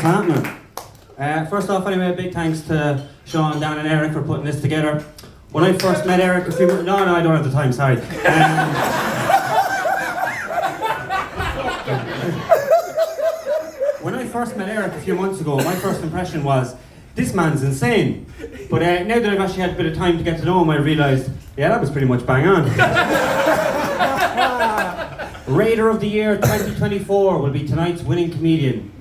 happening? First off, anyway, a big thanks to Sean, Dan and Eric for putting this together. When I first met Eric a few months... No, I don't have the time, sorry. When I first met Eric a few months ago, my first impression was, this man's insane. But now that I've actually had a bit of time to get to know him, I realised, yeah, that was pretty much bang on. Raider of the Year 2024 will be tonight's winning comedian.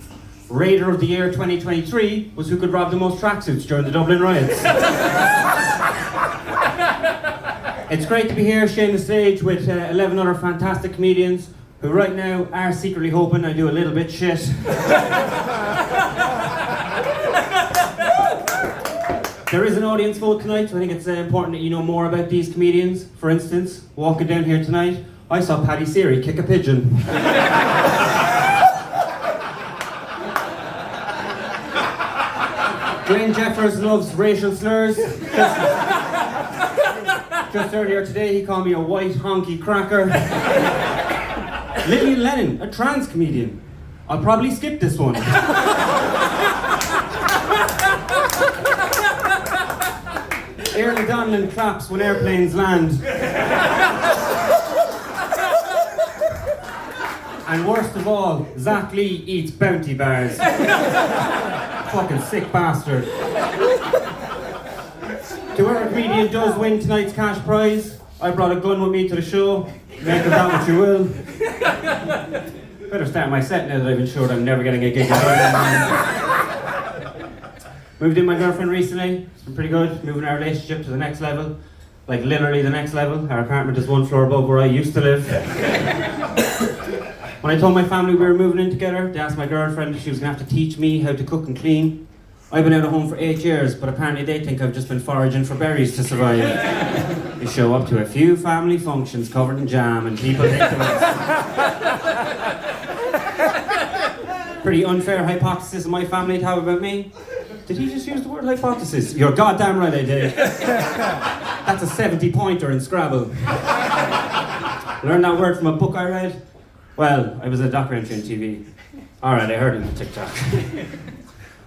Raider of the Year 2023 was who could rob the most tracksuits during the Dublin riots. It's great to be here sharing the stage with 11 other fantastic comedians who right now are secretly hoping I do a little bit shit. There is an audience vote tonight, so I think it's important that you know more about these comedians. For instance, walking down here tonight, I saw Paddy Seary kick a pigeon. Dwayne Jeffers loves racial slurs. Just earlier today, he called me a white honky cracker. Lillian Lennon, a trans comedian. I'll probably skip this one. Early Donlan claps when airplanes land. And worst of all, Zach Lee eats Bounty bars. Fucking sick bastard. Whoever comedian does win tonight's cash prize, I brought a gun with me to the show. Make of that what you will. Better start my set now that I've ensured I'm never getting a gig again. Moved in with my girlfriend recently. It's been pretty good. Moving our relationship to the next level. Like literally the next level. Our apartment is one floor above where I used to live. When I told my family we were moving in together, they asked my girlfriend if she was going to have to teach me how to cook and clean. I've been out of home for 8 years, but apparently they think I've just been foraging for berries to survive. They show up to a few family functions covered in jam and people think the rest. Pretty unfair hypothesis of my family to have about me. Did he just use the word hypothesis? You're goddamn right I did. That's a 70-pointer in Scrabble. Learned that word from a book I read. Well, I was a documentary on TV. Alright, I heard it on TikTok.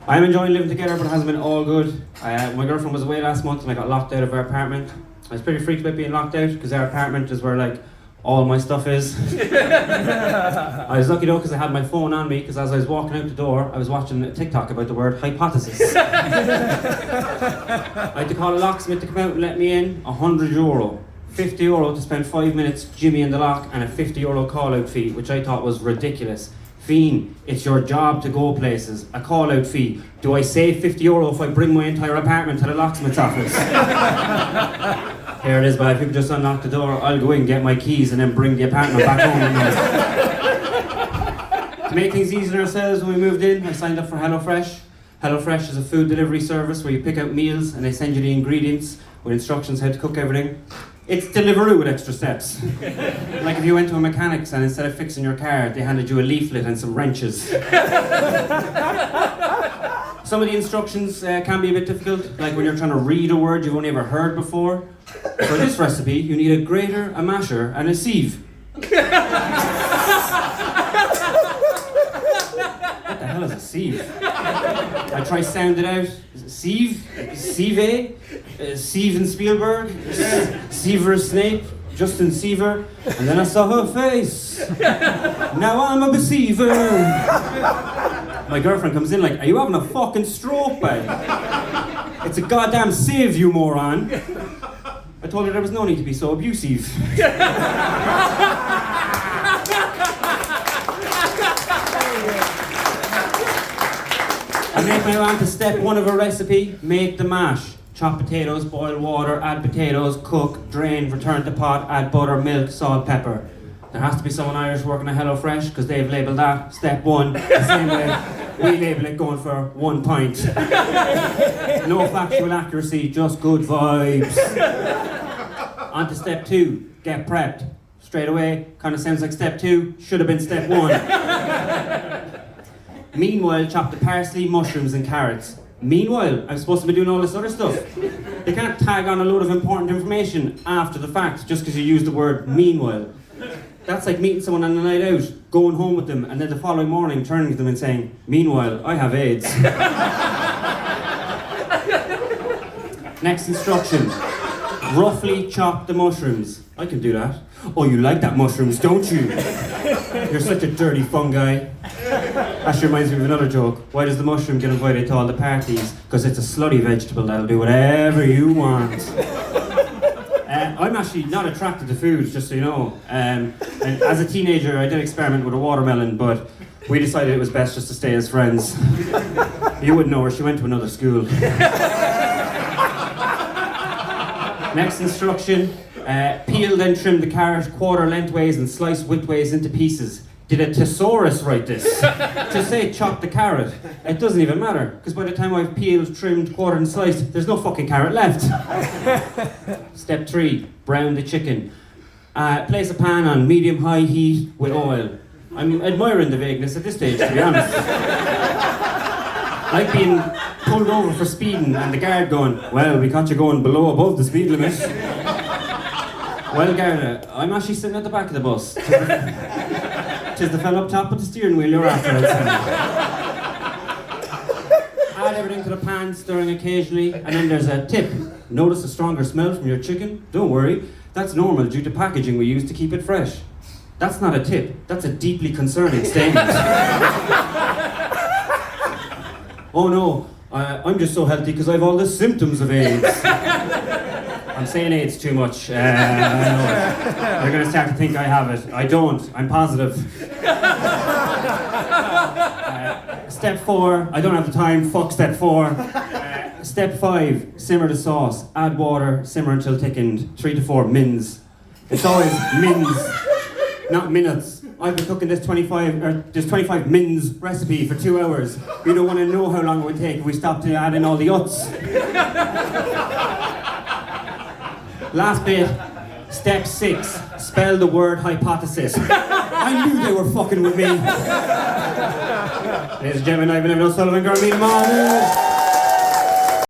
I'm enjoying living together, but it hasn't been all good. My girlfriend was away last month and I got locked out of our apartment. I was pretty freaked about being locked out because our apartment is where like all my stuff is. I was lucky though because I had my phone on me because as I was walking out the door, I was watching a TikTok about the word hypothesis. I had to call a locksmith to come out and let me in, €100. €50 to spend 5 minutes Jimmy in the lock and a €50 call-out fee, which I thought was ridiculous. Fiend, it's your job to go places. A call-out fee. Do I save €50 if I bring my entire apartment to the locksmith's office? Here it is, but if people just unlock the door, I'll go in, get my keys, and then bring the apartment back home. To make things easier on ourselves, when we moved in, I signed up for HelloFresh. HelloFresh is a food delivery service where you pick out meals and they send you the ingredients with instructions how to cook everything. It's Deliveroo with extra steps. Like if you went to a mechanic's and instead of fixing your car, they handed you a leaflet and some wrenches. Some of the instructions can be a bit difficult, like when you're trying to read a word you've only ever heard before. For this recipe, you need a grater, a masher, and a sieve. What the hell is a sieve? I try to sound it out. Sieve? Sieve? Steven Spielberg? Severus Snape? Justin Seaver? And then I saw her face. Now I'm a deceiver. My girlfriend comes in like, are you having a fucking stroke, babe? It's a goddamn sieve, you moron. I told her there was no need to be so abusive. I make my way on to step 1 of a recipe, make the mash. Chop potatoes, boil water, add potatoes, cook, drain, return to pot, add butter, milk, salt, pepper. There has to be someone Irish working at HelloFresh because they've labelled that step 1 the same way we label it going for 1 pint. No factual accuracy, just good vibes. On to step 2, get prepped. Straight away, kind of sounds like step 2, should have been step 1. Meanwhile, chop the parsley, mushrooms and carrots. Meanwhile, I'm supposed to be doing all this other stuff. They can't tag on a load of important information after the fact just because you use the word meanwhile. That's like meeting someone on a night out, going home with them, and then the following morning turning to them and saying, "Meanwhile, I have AIDS." Next instruction. Roughly chop the mushrooms. I can do that. Oh, you like that mushrooms, don't you? You're such a dirty fungi. Actually reminds me of another joke. Why does the mushroom get invited to all the parties? Because it's a slutty vegetable that'll do whatever you want. I'm actually not attracted to food, just so you know. And as a teenager, I did experiment with a watermelon, but we decided it was best just to stay as friends. You wouldn't know her, she went to another school. Next instruction, peel then trim the carrot quarter lengthways and slice widthways into pieces. Did a thesaurus write this? Just say chop the carrot. It doesn't even matter, because by the time I've peeled, trimmed, quartered and sliced, there's no fucking carrot left. Step 3, brown the chicken. Place a pan on medium-high heat with oil. I'm admiring the vagueness at this stage, to be honest. Like being pulled over for speeding and the guard going, "Well, we caught you going above the speed limit." Well, Garda, I'm actually sitting at the back of the bus. Tis the fella up top with the steering wheel you're after. Add everything to the pan, stirring occasionally, and then there's a tip. Notice a stronger smell from your chicken? Don't worry, that's normal due to packaging we use to keep it fresh. That's not a tip, that's a deeply concerning statement. Oh no, I'm just so healthy because I have all the symptoms of AIDS. I'm saying AIDS too much. They're going to start to think I have it. I don't. I'm positive. Step 4. I don't have the time. Fuck step 4. Step 5. Simmer the sauce. Add water. Simmer until thickened. 3 to 4 mins. It's always mins, not minutes. I've been cooking this 25 mins recipe for 2 hours. You don't want to know how long it would take if we stopped to add in all the uts. Last bit, step 6, spell the word hypothesis. I knew they were fucking with me. Ladies and gentlemen, I've been Evan O'Sullivan, Garmin Mars.